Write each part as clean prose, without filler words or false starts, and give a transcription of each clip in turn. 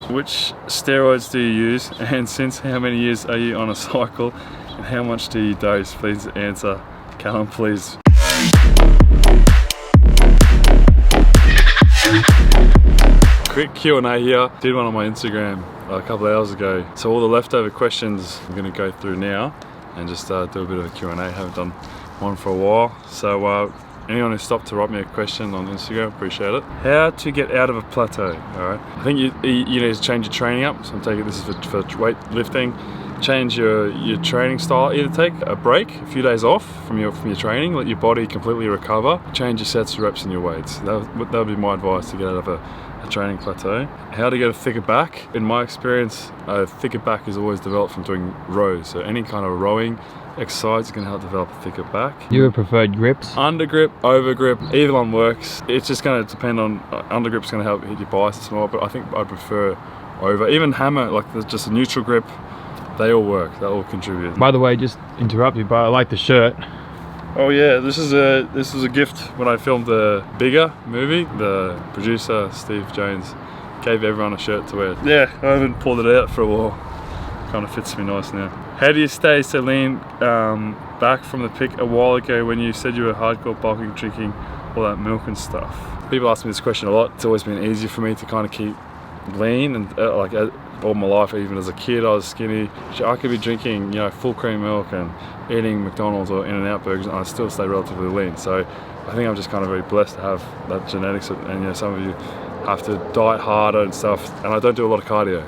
Which steroids do you use, and since how many years are you on a cycle, and how much do you dose? Please answer. Calum, please. Quick Q&A here. Did one on my Instagram a couple of hours ago. So all the leftover questions I'm going to go through now and just do a bit of a Q&A. Haven't done one for a while. So anyone who stopped to write me a question on Instagram, appreciate it. How to get out of a plateau, all right? I think you need to change your training up. So I'm taking this is for weightlifting. Change your training style. Either take a break, a few days off from your training, let your body completely recover. Change your sets, reps, and your weights. That would be my advice to get out of a training plateau. How to get a thicker back? In my experience, a thicker back is always developed from doing rows. So any kind of rowing exercise is going to help develop a thicker back. Your preferred grips? Under grip, over grip, either one works. It's just going to depend on, under grip's going to help hit your biceps more, but I think I prefer over. Even hammer, like there's just a neutral grip, they all work, they all contribute. By the way, just interrupt you, but I like the shirt. Oh yeah, this is a gift when I filmed the Bigger movie. The producer, Steve Jones, gave everyone a shirt to wear. Yeah, I haven't pulled it out for a while. Kind of fits me nice now. How do you stay so lean back from the pic a while ago when you said you were hardcore bulking, drinking all that milk and stuff? People ask me this question a lot. It's always been easier for me to kind of keep lean and all my life, even as a kid I was skinny. I could be drinking, you know, full cream milk and eating McDonald's or In-N-Out burgers and I still stay relatively lean. So I think I'm just kind of very blessed to have that genetics, and you know, some of you have to diet harder and stuff, and I don't do a lot of cardio.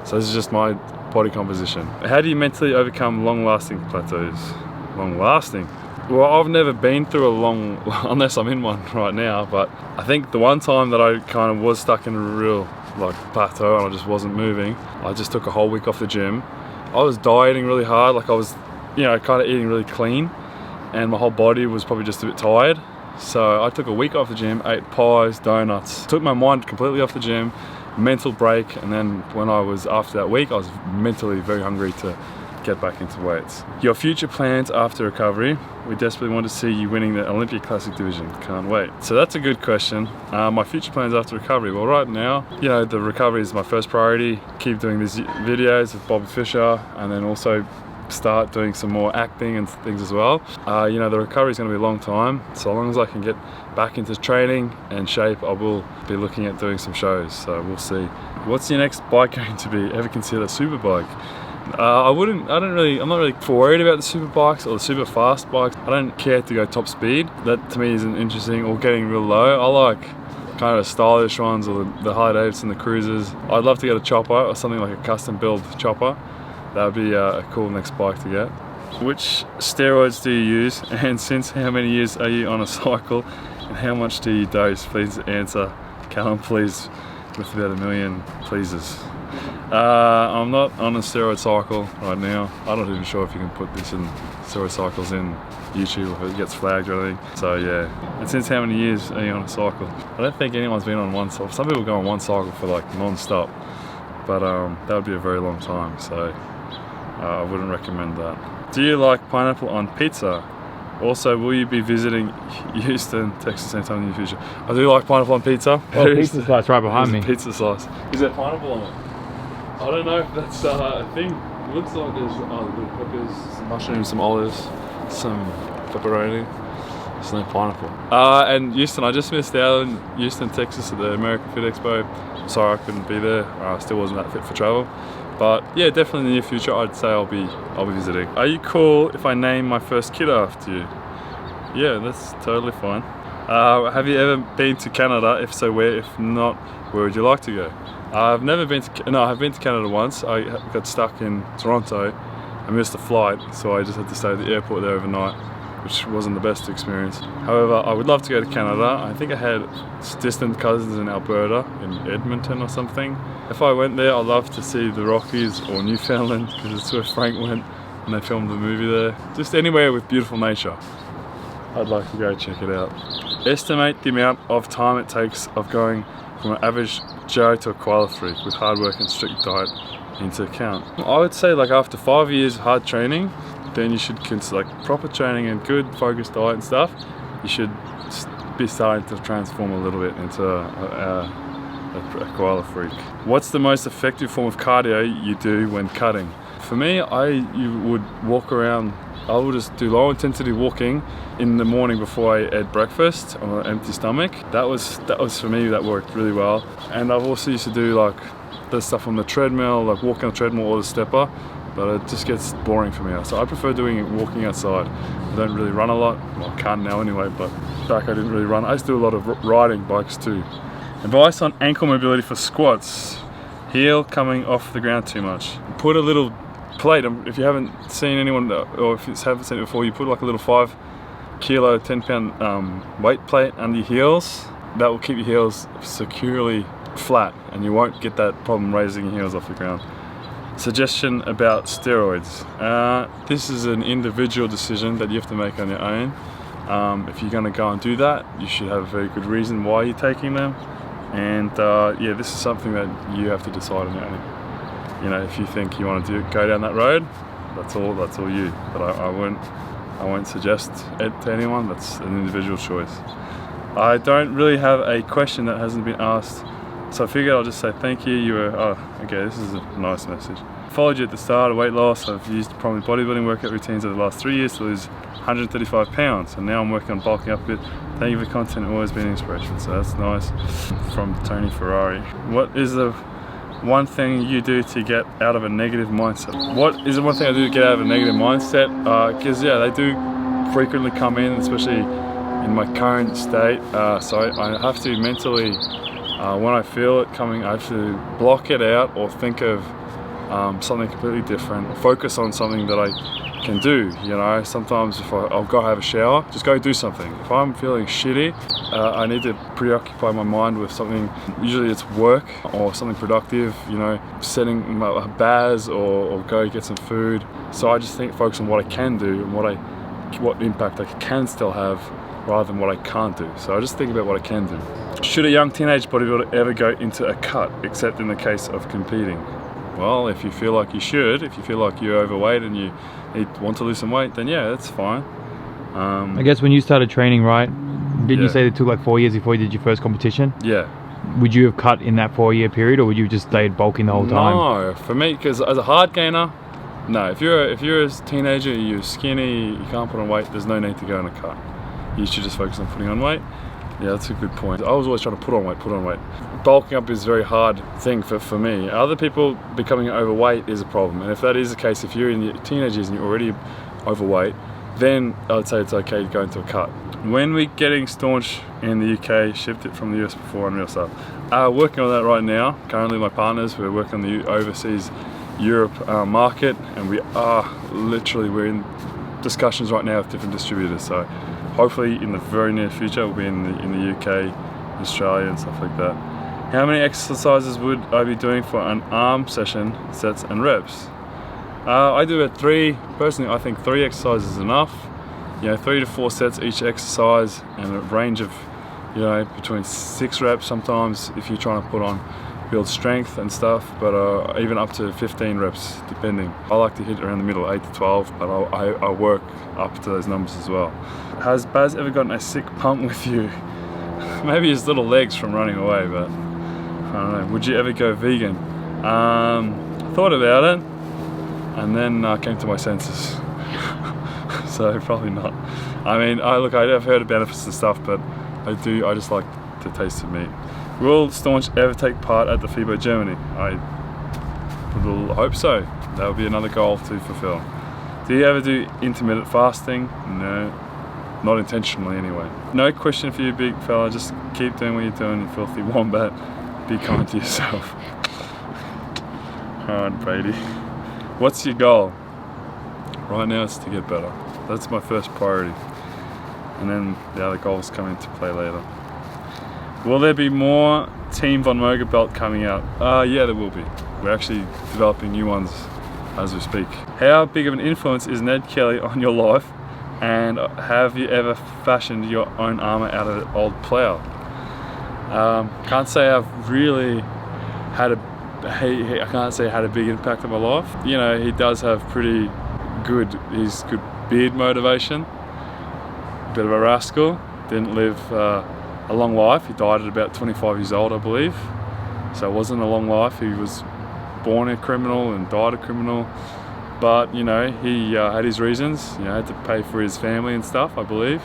So this is just my body composition. How do you mentally overcome long-lasting plateaus? Long-lasting? Well, I've never been through a long, unless I'm in one right now, but I think the one time that I kind of was stuck in a real plateau and I just wasn't moving, I just took a whole week off the gym. I was dieting really hard, like I was, you know, kind of eating really clean, and my whole body was probably just a bit tired. So I took a week off the gym, ate pies, donuts, took my mind completely off the gym, mental break, and then when I was after that week, I was mentally very hungry to get back into weights. Your future plans after recovery? We desperately want to see you winning the Olympia Classic division. Can't wait. So that's a good question. My future plans after recovery? Well, right now, you know, the recovery is my first priority. Keep doing these videos with Bobby Fisher, and then also start doing some more acting and things as well. You know, the recovery is going to be a long time. So long as I can get back into training and shape, I will be looking at doing some shows. So we'll see. What's your next bike going to be? Ever consider a super bike? I'm not really worried about the super bikes or the super fast bikes. I don't care to go top speed. That to me isn't interesting, or getting real low. I like kind of stylish ones, or the Harley Davidson, the cruisers. I'd love to get a chopper or something like a custom build chopper. That would be a cool next bike to get. Which steroids do you use, and since how many years are you on a cycle, and how much do you dose? Please answer. Calum, please, with about 1 million pleases. I'm not on a steroid cycle right now. I'm not even sure if you can put this in steroid cycles in YouTube, if it gets flagged or anything. So yeah. And since how many years are you on a cycle? I don't think anyone's been on one cycle. Some people go on one cycle for like non-stop, but that would be a very long time. So I wouldn't recommend that. Do you like pineapple on pizza? Also, will you be visiting Houston, Texas anytime in the future? I do like pineapple on pizza. Oh, pizza slice right behind me. Pizza slice. Is there pineapple on it? I don't know if that's a thing. It looks like there's little peppers, some mushrooms, some olives, some pepperoni. There's no pineapple. And Houston, I just missed out in Houston, Texas at the American Fit Expo. I'm sorry I couldn't be there. I still wasn't that fit for travel. But yeah, definitely in the near future, I'd say I'll be visiting. Are you cool if I name my first kid after you? Yeah, that's totally fine. Have you ever been to Canada? If so, where? If not, where would you like to go? I've never been to, no, I've been to Canada once. I got stuck in Toronto. I missed a flight, so I just had to stay at the airport there overnight, which wasn't the best experience. However, I would love to go to Canada. I think I had distant cousins in Alberta, in Edmonton or something. If I went there, I'd love to see the Rockies or Newfoundland, because it's where Frank went when they filmed the movie there. Just anywhere with beautiful nature. I'd like to go check it out. Estimate the amount of time it takes of going from an average Joe to a koala freak with hard work and strict diet into account. I would say like after 5 years of hard training, then you should consider like proper training and good focused diet and stuff. You should be starting to transform a little bit into a koala freak. What's the most effective form of cardio you do when cutting? For me, you would walk around. I would just do low intensity walking in the morning before I ate breakfast on an empty stomach. That was for me, that worked really well. And I've also used to do like the stuff on the treadmill, like walking on the treadmill or the stepper, but it just gets boring for me. So I prefer doing it walking outside. I don't really run a lot. Well, I can't now anyway, but back I didn't really run. I used to do a lot of riding bikes too. Advice on ankle mobility for squats. Heel coming off the ground too much. Put a little plate, if you haven't seen anyone, or if you haven't seen it before, you put like a little 5 kilo, 10 pound weight plate under your heels. That will keep your heels securely flat and you won't get that problem raising your heels off the ground. Suggestion about steroids. This is an individual decision that you have to make on your own. If you're going to go and do that, you should have a very good reason why you're taking them. And yeah, this is something that you have to decide on your own. You know, if you think you want to go down that road, that's all you. But I won't suggest it to anyone. That's an individual choice. I don't really have a question that hasn't been asked, so I figured I'll just say thank you. Okay, this is a nice message. Followed you at the start of weight loss. I've used primarily bodybuilding workout routines over the last 3 years to lose 135 pounds, and now I'm working on bulking up a bit. Thank you for the content, always been an inspiration. So that's nice. From Tony Ferrari. What is the one thing you do to get out of a negative mindset? What is the one thing I do to get out of a negative mindset? Because yeah, they do frequently come in, especially in my current state. So I have to mentally, when I feel it coming, I have to block it out or think of something completely different. Focus on something that I can do. You know, sometimes if I'll go have a shower, just go do something. If I'm feeling shitty, I need to preoccupy my mind with something. Usually it's work or something productive, you know, setting a baz or go get some food. So I just focus on what I can do and what impact I can still have rather than what I can't do. So I just think about what I can do. Should a young teenage bodybuilder ever go into a cut, except in the case of competing? Well, if you feel like you should, if you feel like you're overweight and you want to lose some weight, then yeah, that's fine. I guess when you started training, right, didn't you say it took like 4 years before you did your first competition? Yeah. Would you have cut in that 4-year period, or would you have just stayed bulking the whole time? No, for me, because as a hard gainer, no. If you're a teenager, you're skinny, you can't put on weight, there's no need to go in a cut. You should just focus on putting on weight. Yeah, that's a good point. I was always trying to put on weight. Bulking up is a very hard thing for me. Other people becoming overweight is a problem. And if that is the case, if you're in your teenagers and you're already overweight, then I would say it's okay to go into a cut. When we're getting staunch in the UK, shipped it from the US before, unreal stuff. Working on that right now. Currently my partners, we're working on the overseas Europe market, and we're in discussions right now with different distributors. So hopefully in the very near future we'll be in the UK, Australia and stuff like that. How many exercises would I be doing for an arm session, sets and reps? I do about 3, personally I think 3 exercises is enough. You know, 3 to 4 sets each exercise, and a range of, you know, between 6 reps sometimes if you're trying to build strength and stuff, but even up to 15 reps depending. I like to hit around the middle, 8 to 12, but I work up to those numbers as well. Has Baz ever gotten a sick pump with you? Maybe his little legs from running away, but I don't know. Would you ever go vegan? Thought about it, and then came to my senses. So probably not. I mean, I've heard of benefits and stuff, but I just like the taste of meat. Will Staunch ever take part at the FIBO Germany? I will hope so. That would be another goal to fulfill. Do you ever do intermittent fasting? No, not intentionally anyway. No question for you, big fella. Just keep doing what you're doing, you filthy wombat. Be kind to yourself. Alright, Brady. What's your goal? Right now it's to get better. That's my first priority. And then the other goals come into play later. Will there be more Team Von Moger belt coming out? Yeah, there will be. We're actually developing new ones as we speak. How big of an influence is Ned Kelly on your life? And have you ever fashioned your own armor out of an old plough? Can't say I've really had I can't say had a big impact on my life. You know, he does have pretty good, he's good beard motivation. Bit of a rascal. Didn't live a long life. He died at about 25 years old, I believe. so it wasn't a long life. He was born a criminal and died a criminal, but you know, he had his reasons. You know, had to pay for his family and stuff, I believe.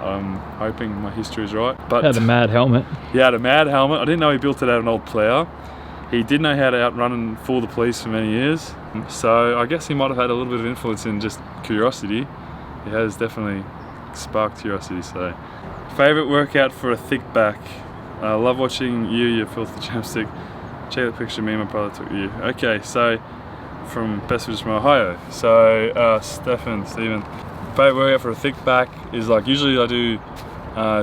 I'm hoping my history is right. But had a mad helmet. He had a mad helmet. I didn't know he built it out of an old plough. He did know how to outrun and fool the police for many years. So I guess he might have had a little bit of influence in just curiosity. He has definitely sparked curiosity. So, favorite workout for a thick back. I love watching you filthy chapstick. Check the picture me and my brother took you. Okay, so from Bestford from Ohio. So Steven, favorite workout for a thick back is like, usually I do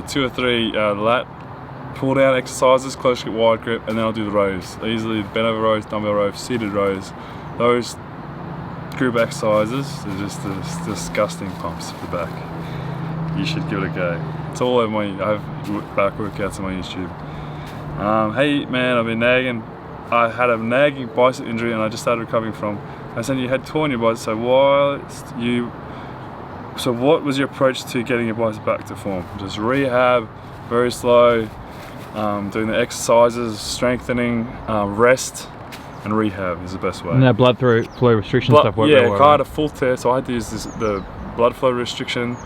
2 or 3 lat pull down exercises, close grip, wide grip, and then I'll do the rows. I usually bent over rows, dumbbell rows, seated rows. Those group exercises are just disgusting pumps for the back. You should give it a go. It's all over I have back workouts on my YouTube. Hey man, I've been nagging. I had a nagging bicep injury and I just started recovering from. I said you had torn your bicep, so what was your approach to getting your bicep back to form? Just rehab, very slow, doing the exercises, strengthening, rest, and rehab is the best way. And that blood flow restriction stuff worked yeah, really well. I had a full tear, so I had to use the blood flow restriction,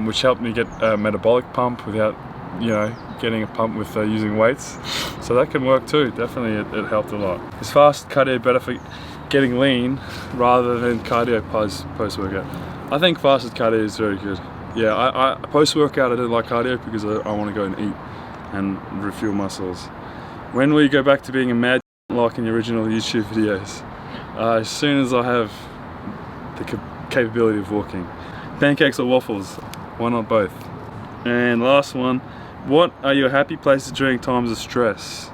which helped me get a metabolic pump without, you know, getting a pump with using weights. So that can work too. Definitely, it helped a lot. Is fast cardio better for getting lean rather than cardio post workout? I think fasted cardio is very good. Yeah, I post workout I don't like cardio because I want to go and eat and refuel muscles. When will you go back to being a mad like in the original YouTube videos? As soon as I have the capability of walking. Pancakes or waffles? Why not both? And last one, what are your happy places during times of stress?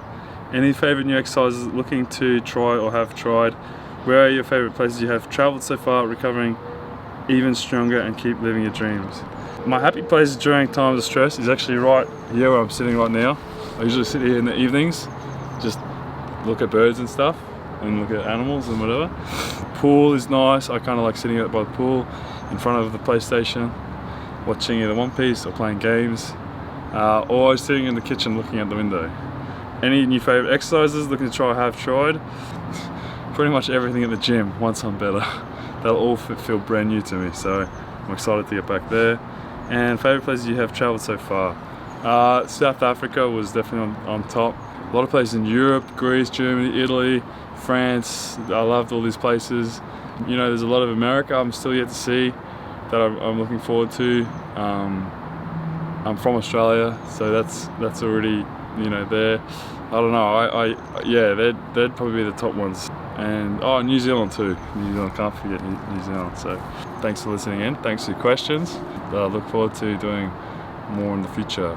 Any favorite new exercises looking to try or have tried? Where are your favorite places you have traveled so far, recovering even stronger and keep living your dreams? My happy places during times of stress is actually right here where I'm sitting right now. I usually sit here in the evenings, just look at birds and stuff and look at animals and whatever. Pool is nice. I kind of like sitting out by the pool in front of the PlayStation, watching either One Piece or playing games, or sitting in the kitchen looking out the window. Any new favorite exercises looking to try or have tried? Pretty much everything at the gym once I'm better. They'll all feel brand new to me, so I'm excited to get back there. And favorite places you have traveled so far? South Africa was definitely on top. A lot of places in Europe, Greece, Germany, Italy, France. I loved all these places. You know, there's a lot of America I'm still yet to see that I'm looking forward to. I'm from Australia, so that's already, you know, there. I don't know. Yeah, they'd probably be the top ones. And New Zealand too. New Zealand, can't forget New Zealand. So thanks for listening in. Thanks for your questions. I look forward to doing more in the future.